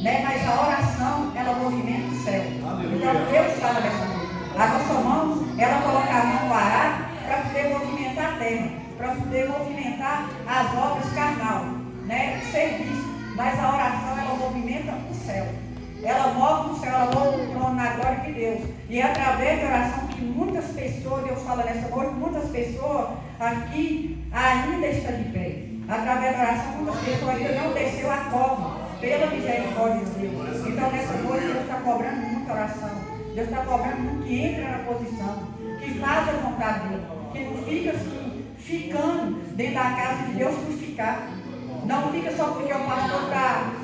Né? Mas a oração, ela movimenta o céu. Então Deus fala dessa coisa. A nossa mão, ela coloca a mão no arado para poder movimentar a terra, para poder movimentar as obras carnal, né? O serviço. Mas a oração, ela movimenta o céu. Ela move o céu, ela move o trono na glória de Deus. E é através da oração que muitas pessoas, Deus fala nessa noite, muitas pessoas aqui ainda estão de pé. Através da oração, muitas pessoas ainda não desceu a cova, pela misericórdia de Deus. Então nessa noite Deus está cobrando muita oração. Deus está cobrando muito que entra na posição, que faz a vontade dele, que não fica assim, ficando dentro da casa de Deus por ficar. Não fica só porque o pastor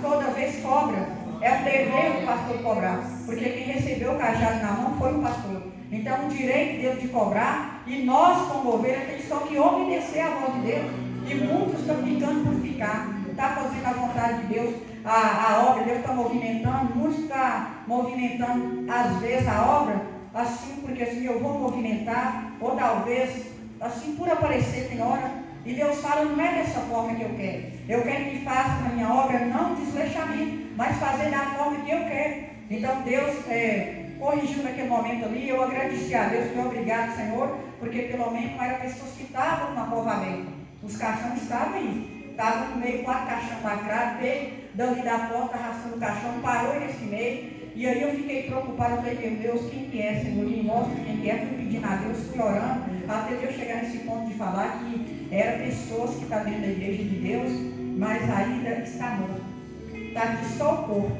toda vez cobra. É um dever do pastor cobrar, porque quem recebeu o cajado na mão foi o pastor. Então o direito dele de cobrar, e nós como ovelha temos só que obedecer a voz de Deus. E muitos estão ficando por ficar, está fazendo a vontade de Deus, a obra, Deus está movimentando, muitos estão movimentando às vezes a obra, assim, porque assim eu vou movimentar, ou talvez, assim por aparecer tem hora, e Deus fala, não é dessa forma que eu quero. Eu quero que faça a minha obra não desleixamento, mas fazer da forma que eu quero. Então Deus corrigiu naquele momento ali, eu agradeci a Deus, foi obrigado, Senhor, porque pelo menos não eram pessoas que estavam na cova aberta. Os caixões estavam aí, estavam no meio, 4 caixões lacrados, veio dali da porta, arrastando o caixão, parou nesse meio, e aí eu fiquei preocupado, eu falei, meu Deus, quem que é, Senhor? Me mostra quem que é, fui pedindo a Deus, fui orando, até eu chegar nesse ponto de falar que eram pessoas que estão dentro da igreja de Deus, mas ainda está morto, está aqui só o corpo,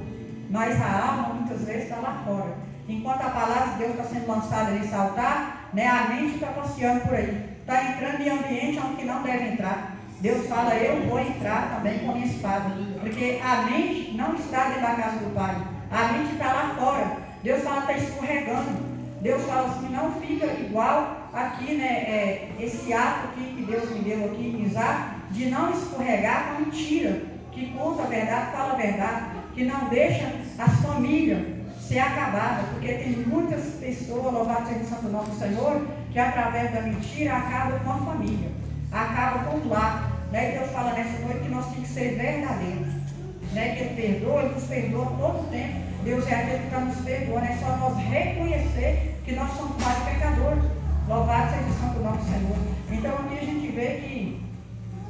mas a alma muitas vezes está lá fora. Enquanto a palavra de Deus está sendo lançada nesse altar, né, a mente está passeando por aí, está entrando em ambiente onde não deve entrar. Deus fala, eu vou entrar também com a minha espada, porque a mente não está dentro da casa do Pai, a mente está lá fora. Deus fala, está escorregando. Deus fala assim, não fica igual aqui, né, esse ato aqui que Deus me deu aqui em Isaac, de não escorregar com mentira, que conta a verdade, fala a verdade, que não deixa as famílias ser acabadas, porque tem muitas pessoas, louvado seja o santo nome do Senhor, que através da mentira acabam com a família, acabam com o lar. Né? Deus fala nessa noite que nós temos que ser verdadeiros. né, que Ele perdoa, Ele nos perdoa todo o tempo. Deus é aquele que está nos perdoando, é só nós reconhecer que nós somos mais pecadores. Louvado seja o santo nome do Senhor. Então aqui a gente vê que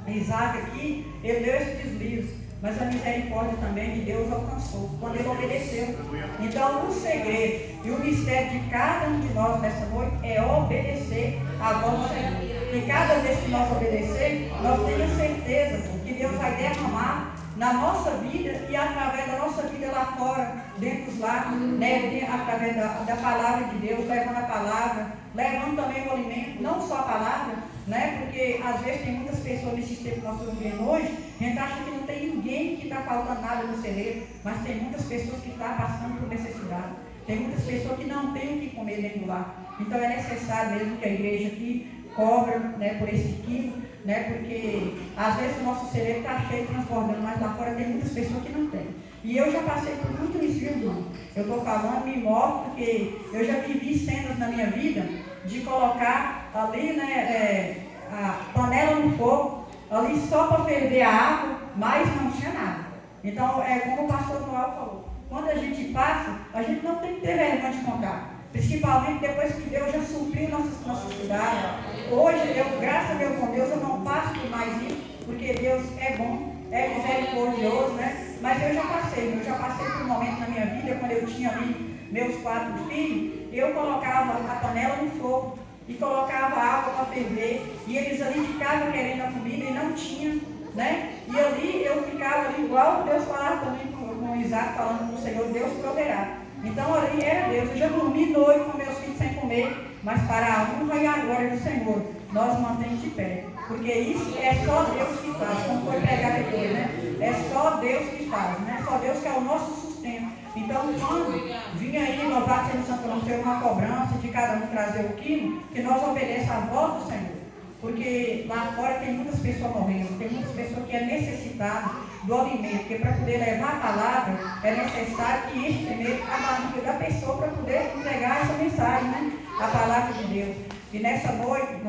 Isaac aqui, ele deu esse deslize, mas a misericórdia também de Deus alcançou, quando ele obedeceu. Então o segredo e o mistério de cada um de nós nessa noite é obedecer à voz do Senhor. E cada vez que nós obedecer, nós temos certeza que Deus vai derramar na nossa vida e através da nossa vida lá fora, dentro dos lares, né, através da palavra de Deus, levando a palavra, levando também o alimento, não só a palavra, né, porque às vezes tem muitas pessoas nesse tempo que nós estamos vivendo hoje, a gente acha que não tem ninguém que está faltando nada no celeiro, mas tem muitas pessoas que estão passando por necessidade, tem muitas pessoas que não têm o que comer dentro do lar. Então é necessário mesmo que a igreja aqui cobra, né, por esse quilo, né, porque às vezes o nosso celeiro está cheio, transbordando, mas lá fora tem muitas pessoas que não têm. E eu já passei por muito isso, irmão. Eu estou falando, me mostro, porque eu já vivi cenas na minha vida de colocar ali, né, a panela no fogo, ali só para ferver a água, mas não tinha nada. Então, é como o pastor Noel falou, quando a gente passa, a gente não tem que ter vergonha de contar. Principalmente depois que Deus já supriu nossas necessidades. Hoje, graças a Deus com Deus, eu não passo por mais isso, porque Deus é bom, é misericordioso, né? Mas eu já passei por um momento na minha vida, quando eu tinha ali meus 4 filhos, eu colocava a panela no fogo e colocava água para ferver, e eles ali ficavam querendo a comida e não tinham, né? E ali eu ficava ali, igual Deus falava também com Isaac, falando com o Senhor, Deus proverá. Então ali era Deus. Eu já dormi noite com meus filhos sem comer, mas para a honra e a glória do Senhor, nós mantemos de pé. Porque isso é só Deus que faz, como foi pregado aqui, né? É só Deus que faz, né? Só Deus que é o nosso sustento. Então, quando vinha aí, louvado seja o Santo Nome, ter uma cobrança de cada um trazer o quilo, que nós obedeçamos a voz do Senhor. Porque lá fora tem muitas pessoas morrendo, tem muitas pessoas que é necessitado do alimento, porque para poder levar a palavra é necessário que enche primeiro a barriga da pessoa para poder entregar essa mensagem, né? A palavra de Deus. E nessa noite,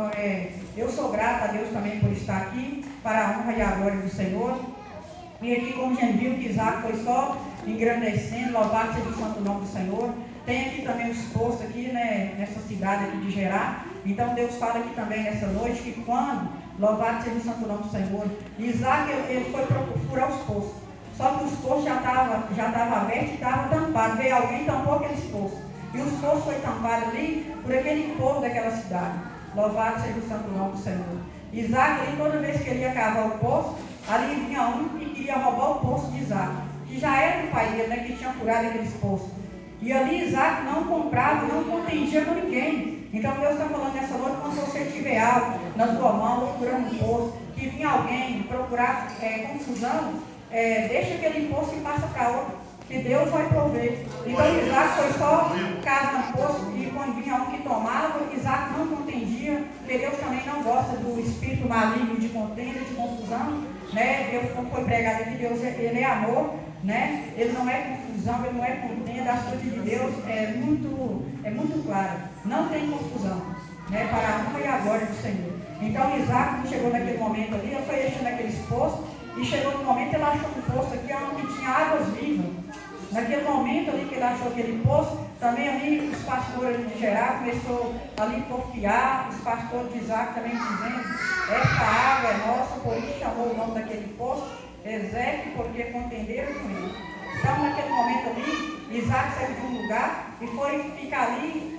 eu sou grata a Deus também por estar aqui, para a honra e a glória do Senhor. E aqui, como a gente viu, que Isaac foi só engrandecendo, louvado seja o santo nome do Senhor. Tem aqui também os postos aqui, né, nessa cidade aqui de Gerá. Então Deus fala aqui também nessa noite que quando, louvado seja o santo nome do Senhor, Isaac ele foi furar os postos. Só que os postos já estavam abertos e estavam tampados. Veio alguém e tampou aqueles postos. E os postos foram tampados ali por aquele povo daquela cidade. Louvado seja o santo nome do Senhor. Isaac, ali, toda vez que ele ia cavar o poço, ali vinha um e queria roubar o poço de Isaac, que já era do pai dele, né, que tinha furado aqueles poços. E ali Isaac não comprava, não contendia com ninguém. Então Deus está falando nessa noite, quando você tiver algo na tua mão, procurando um poço, que vinha alguém procurar confusão, deixa aquele poço e passa para outro, que Deus vai prover. Então Isaac foi só casa no poço, e quando vinha um que tomava, Isaac não contendia, porque Deus também não gosta do espírito maligno de contenda, de confusão, né? Deus, como foi pregado aqui, Deus ele é amor, né? Ele não é confusão, ele não é contenda. As coisas de Deus é muito claro, não tem confusão, né? Para a honra e a glória do Senhor. Então Isaac chegou naquele momento ali, ele foi deixando aqueles poços, e chegou no momento ele achou um poço aqui onde tinha águas vivas. Naquele momento ali que ele achou aquele poço, também ali os pastores de Gerá começou ali a confiar, os pastores de Isaac também dizendo, esta água é nossa, por isso chamou o nome daquele poço, Ezeque, porque contenderam com ele. Então naquele momento ali, Isaac saiu de um lugar e foi ficar ali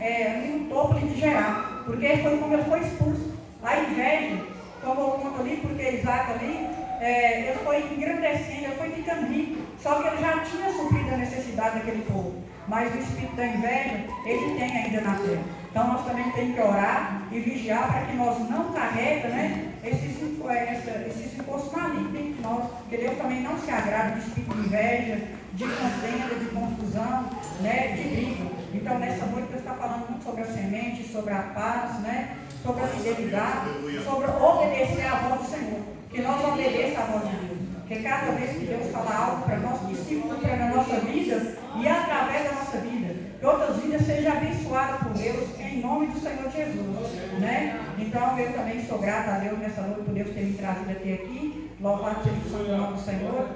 no topo de Gerá, porque foi como ele foi expulso. A inveja tomou conta ali, porque Isaac ali, ele foi engrandecendo, ele foi ficando rico, só que ele já tinha suprido a necessidade daquele povo, mas o espírito da inveja, ele tem ainda na terra. Então nós também temos que orar e vigiar para que nós não carreguemos, né, esses impostos malignos em nós, porque Deus também não se agrada de espírito de inveja, de contenda, de confusão, né, de briga. Então nessa noite Deus está falando muito sobre a semente, sobre a paz, né, sobre a fidelidade, sobre obedecer à voz do Senhor, que nós obedeçamos à voz de Deus, que cada vez que Deus fala algo para nós, que se cumpra na nossa vida e através da nossa vida, que outras vidas sejam abençoadas por Deus, em nome do Senhor Jesus, né? Então eu também sou grata a Deus nessa noite por Deus ter me trazido até aqui, louvado seja o santo nome do Senhor.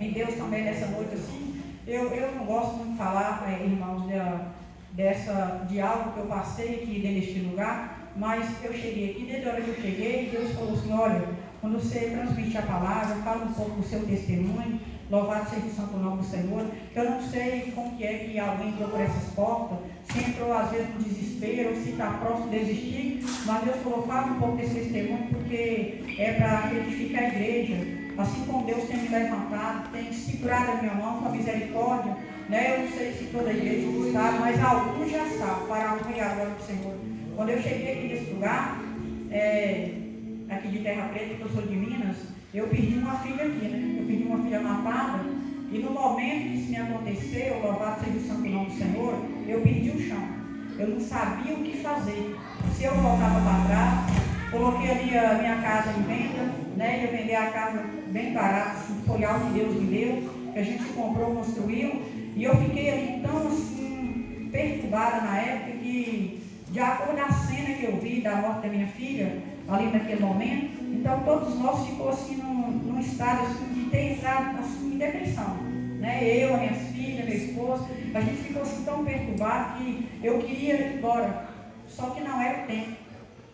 em Deus também nessa noite assim. Eu não gosto muito de falar, irmãos, de algo que eu passei aqui neste lugar, mas eu cheguei aqui, desde a hora que eu cheguei, Deus falou assim, olha, quando você transmite a palavra, fala um pouco do seu testemunho, louvado seja o santo nome do Senhor, que eu não sei como que é que alguém entrou por essas portas, se entrou às vezes no desespero, ou se está próximo de desistir, mas Deus falou, fala um pouco desse testemunho, porque é para edificar a igreja, assim como Deus tem me levantado, tem segurado a minha mão com a misericórdia, né? Eu não sei se toda a igreja sabe, mas alguns já sabem, para a honra e a glória do Senhor. Quando eu cheguei aqui nesse lugar, aqui de Terra Preta, que eu sou de Minas, eu perdi uma filha aqui, né? Eu perdi uma filha matada, e no momento que isso me aconteceu, louvado seja o santo nome do Senhor, eu perdi o chão. Eu não sabia o que fazer. Se eu voltava para trás, coloquei ali a minha casa em venda, né? Ia vender a casa bem barata, assim, foi algo que Deus me deu, que a gente comprou, construiu, e eu fiquei ali tão assim, perturbada na época que, de acordo com a cena que eu vi da morte da minha filha, ali naquele momento, então todos nós ficou assim num estado assim, de ter entrado assim, em depressão, né? Eu, a minha filha, minha esposa, a gente ficou assim tão perturbado que eu queria ir embora, só que não era o tempo,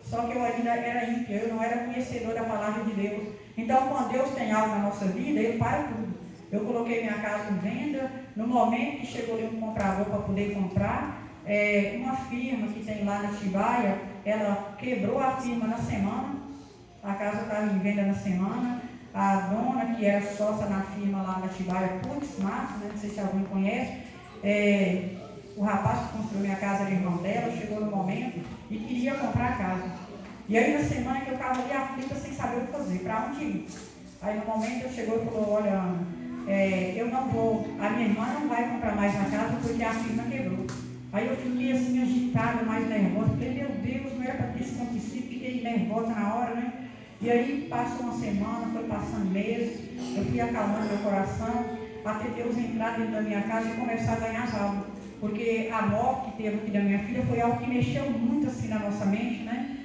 só que eu ainda era ímpia, eu não era conhecedor da palavra de Deus. Então quando Deus tem algo na nossa vida, Ele para tudo. Eu coloquei minha casa em venda, no momento que chegou ali um comprador para poder comprar, uma firma que tem lá na Atibaia, ela quebrou a firma na semana, a casa estava em venda na semana, a dona que era sócia na firma lá na Atibaia, Putz Matos, né, não sei se alguém conhece, o rapaz que construiu minha casa era irmão dela, chegou no momento e queria comprar a casa. E aí na semana que eu estava ali aflita sem saber o que fazer, para onde ir. Aí no momento ele chegou e falou, olha Ana, eu não vou, a minha irmã não vai comprar mais na casa porque a firma quebrou. Aí eu fiquei assim agitada, mais nervosa, falei, meu Deus, não era para ter isso acontecido, fiquei nervosa na hora, né? E aí passou uma semana, foi passando meses, eu fui acalmando meu coração, até Deus entrar dentro da minha casa e começar a ganhar as almas. Porque a morte que teve aqui da minha filha foi algo que mexeu muito assim na nossa mente, né?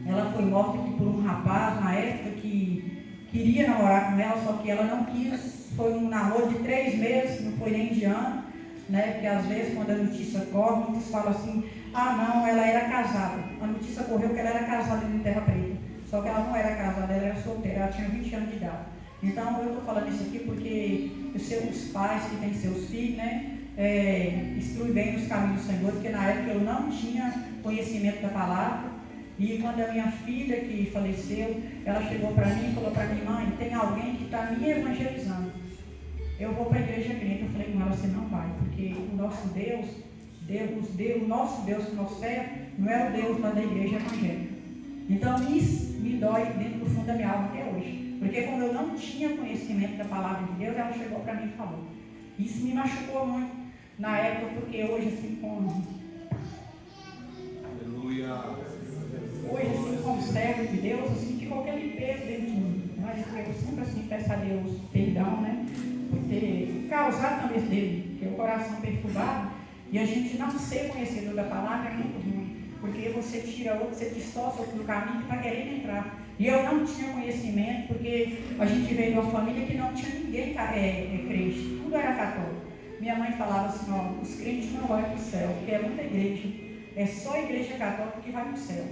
Ela foi morta aqui por um rapaz na época que queria namorar com ela, só que ela não quis. Foi um namoro de 3 meses, não foi nem de ano, né? Porque às vezes quando a notícia corre, muitos falam assim, ah não, ela era casada. A notícia correu que ela era casada em Terra Preta. Só que ela não era casada, ela era solteira, ela tinha 20 anos de idade. Então eu estou falando isso aqui porque os pais que têm seus filhos, né? Instrui bem nos caminhos do Senhor, porque na época eu não tinha conhecimento da palavra. E quando a minha filha que faleceu, ela chegou para mim e falou para mim, mãe, tem alguém que está me evangelizando. Eu vou para a igreja crente. Eu falei com ela, você não vai, porque o nosso Deus, o nosso Deus que nós serve, não é o Deus lá da igreja evangélica. Então isso me dói dentro do fundo da minha alma até hoje. Porque como eu não tinha conhecimento da palavra de Deus, ela chegou para mim e falou. Isso me machucou muito na época, porque hoje assim como... Aleluia. Hoje, assim, como servo de Deus, eu senti qualquer limpeza dentro de mim. Mas eu sempre assim peço a Deus perdão, né? Por ter causado também dele, ter o coração perturbado. E a gente não ser conhecedor da palavra é muito ruim. Porque você tira outro, você distorce outro do caminho que está querendo entrar. E eu não tinha conhecimento, porque a gente veio de uma família que não tinha ninguém crente. Tudo era católico. Minha mãe falava assim, ó, os crentes não vão para o céu, porque é muita igreja. É só a igreja católica que vai para o céu.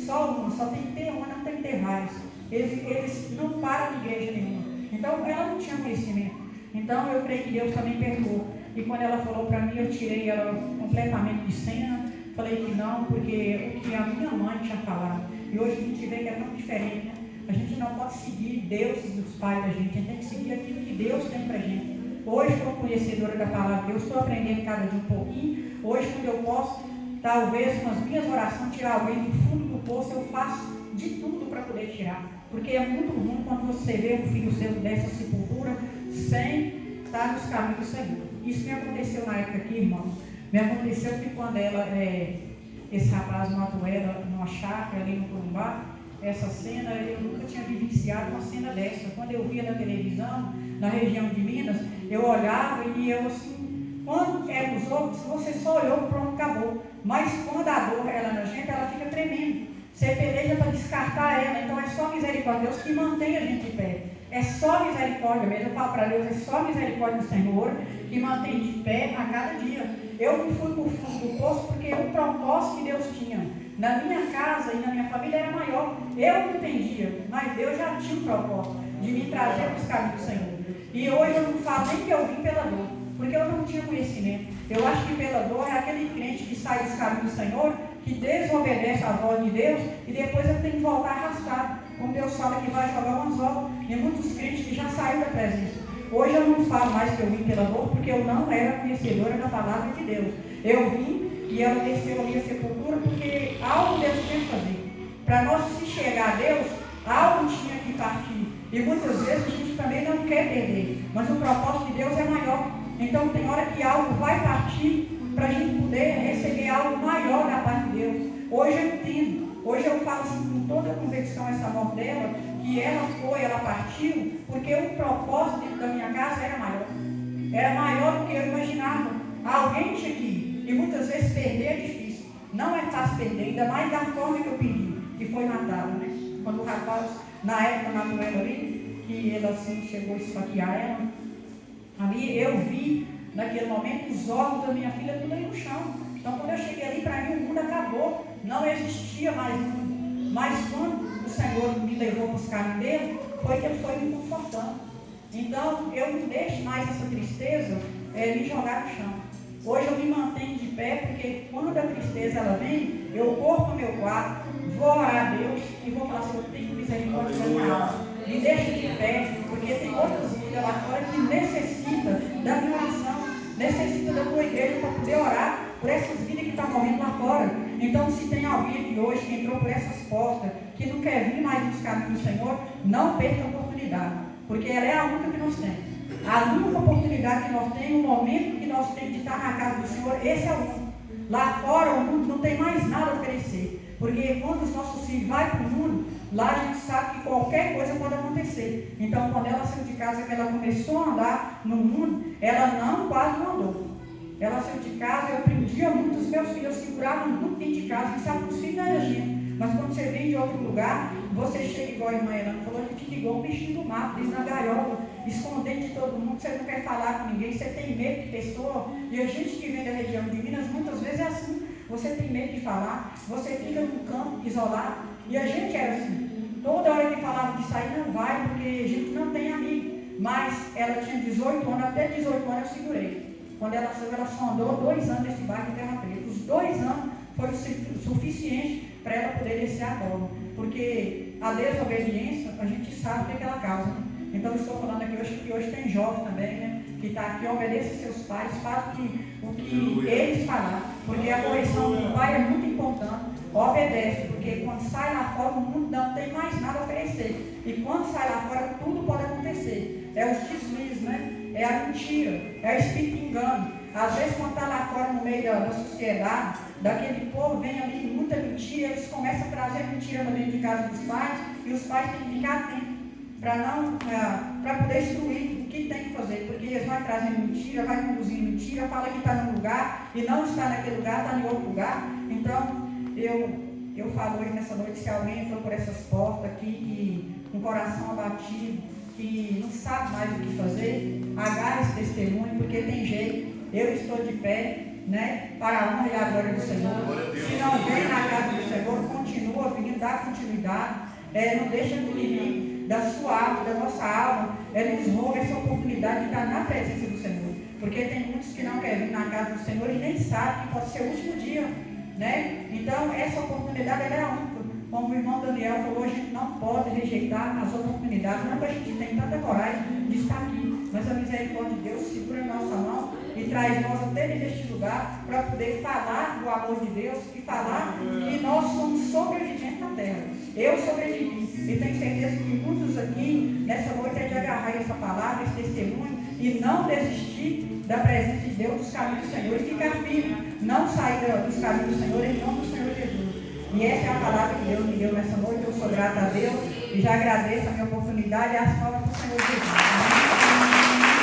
Só uma, só tem que ter uma, não tem que ter várias. Eles não param de igreja nenhuma. Então ela não tinha conhecimento. Então eu creio que Deus também perdoou. E quando ela falou para mim, eu tirei ela completamente de cena. Falei que não, porque o que a minha mãe tinha falado. E hoje a gente vê que é tão diferente, né? A gente não pode seguir deuses dos pais da gente. A gente tem que seguir aquilo que Deus tem para a gente. Hoje, como conhecedora da palavra de Deus, estou aprendendo cada dia um pouquinho. Hoje, quando eu posso, talvez com as minhas orações, tirar alguém do fundo do poço, eu faço de tudo para poder tirar. Porque é muito ruim quando você vê um filho seu dessa sepultura sem estar nos caminhos do Senhor. Isso me aconteceu na época aqui, irmão. Me aconteceu que quando esse rapaz matou ela numa chácara ali no Corumbá, essa cena, eu nunca tinha vivenciado uma cena dessa. Quando eu via na televisão, na região de Minas, eu olhava e eu assim, quando é os outros, você só olhou, pronto, acabou. Mas quando a dor ela na gente, ela fica tremendo. Você peleja para descartar ela, então é só misericórdia de Deus que mantém a gente de pé. É só misericórdia mesmo. Eu falo para Deus, é só misericórdia do Senhor que mantém de pé a cada dia. Eu me fui para o fundo do poço porque o propósito que Deus tinha na minha casa e na minha família era maior. Eu não entendia, mas Deus já tinha um propósito de me trazer para os caminhos do Senhor. E hoje eu não falo nem que eu vim pela dor, porque eu não tinha conhecimento. Eu acho que pela dor é aquele crente que sai dos caminhos do Senhor, que desobedece à voz de Deus e depois ele tem que voltar arrastado. Como Deus fala que vai jogar um anzol em muitos crentes que já saíram da presença. Hoje eu não falo mais que eu vim pela dor, porque eu não era conhecedora da palavra de Deus. Eu vim e ela desceu ali a sepultura, porque algo Deus tinha que fazer. Para nós se chegar a Deus, algo tinha que partir. E muitas vezes a gente também não quer perder, mas o propósito de Deus é maior. Então tem hora que algo vai partir para a gente poder receber algo maior da parte de Deus. Hoje eu entendo. Hoje eu falo assim com toda a convicção essa morte dela, que ela partiu, porque o propósito dentro da minha casa era maior. Era maior do que eu imaginava. Alguém tinha que ir. E muitas vezes perder é difícil. Não é fácil perder, ainda mais da forma que eu pedi, que foi matá-la, né? Quando o rapaz, na época, matou ela ali, que ele assim chegou a esfaquear ela. Ali eu vi, naquele momento, os órgãos da minha filha tudo aí no chão. Então quando eu cheguei ali, para mim o mundo acabou. Não existia mais mundo. Mas quando o Senhor me levou para os caminhos dele, foi que ele foi me confortando. Então eu não deixo mais essa tristeza me jogar no chão. Hoje eu me mantenho de pé, porque quando a tristeza ela vem, eu corro para o meu quarto, vou orar a Deus e vou falar assim, eu tenho misericórdia da minha alma. Me deixa de pé, porque tem outras vidas lá fora que necessitam da minha oração, necessitam da tua igreja para poder orar por essas vidas que estão morrendo lá fora. Então, se tem alguém aqui hoje que entrou por essas portas, que não quer vir mais nos caminhos do Senhor, não perca a oportunidade, porque ela é a única que nós temos. A única oportunidade que nós temos, o momento que nós temos de estar na casa do Senhor, esse é o único. Lá fora o mundo não tem mais nada a oferecer, porque quando os nossos filhos vão para o mundo, lá a gente sabe que qualquer coisa pode acontecer. Então, quando ela saiu de casa, que ela começou a andar no mundo, ela quase não andou. Ela saiu de casa, eu prendia muito os meus filhos, eu segurava muito dentro de casa, que sabe que os filhos não agiam. Mas quando você vem de outro lugar, você chega igual a irmã Helena falou, a gente fica igual um bichinho do mato, diz na gaiola, escondendo de todo mundo, você não quer falar com ninguém, você tem medo de pessoa. E a gente que vem da região de Minas, muitas vezes é assim, você tem medo de falar, você fica num campo isolado, e a gente era assim, toda hora que falava de sair não vai, porque a gente não tem amigo. Mas ela tinha 18 anos, até 18 anos eu segurei. Quando ela saiu, ela só andou 2 anos nesse bairro em Terra Preta. Os 2 anos foi o suficiente para ela poder descer a bola. Porque a desobediência, a gente sabe o que ela causa. Né? Então, eu estou falando aqui hoje que hoje tem jovem também, né? Que está aqui, obedeça seus pais, faz o que eles falaram. Porque a correção do pai é muito importante. Obedece, porque quando sai lá fora, o mundo não tem mais nada a oferecer. E quando sai lá fora, tudo pode acontecer. É os deslizes, né? É a mentira, é o espírito de engano. Às vezes, quando está lá fora no meio da sociedade, daquele povo, vem ali muita mentira, eles começam a trazer mentira para dentro de casa dos pais, e os pais têm que ficar atentos para poder instruir o que tem que fazer, porque eles vão trazendo mentira, vai conduzindo mentira, fala que está num lugar e não está naquele lugar, está em outro lugar. Então, eu falo hoje nessa noite, se alguém entrou por essas portas aqui, com o coração abatido, que não sabe mais o que fazer, agarre esse testemunho, porque tem jeito. Eu estou de pé, né, para a honra e a glória do Senhor. Se não vem na casa do Senhor, continua vindo, dá continuidade, não deixa do inimigo, da sua alma, da nossa alma, nos rouba essa oportunidade de estar na presença do Senhor. Porque tem muitos que não querem vir na casa do Senhor e nem sabem que pode ser o último dia, né? Então, essa oportunidade ela é a única. Como o irmão Daniel falou, a gente não pode rejeitar as oportunidades, não que a gente tenha tanta coragem de estar aqui, mas a misericórdia de Deus segura a nossa mão e traz nós até neste lugar para poder falar do amor de Deus e falar que nós somos sobreviventes na terra. Eu sobrevivi e tenho certeza que muitos aqui nessa noite é de agarrar essa palavra, esse testemunho e não desistir da presença de Deus, dos caminhos do Senhor e ficar firme, não sair dos caminhos do Senhor em nome do Senhor Jesus. E essa é a palavra que Deus me deu nessa noite. Eu sou grata a Deus e já agradeço a minha oportunidade e as palmas do Senhor Jesus.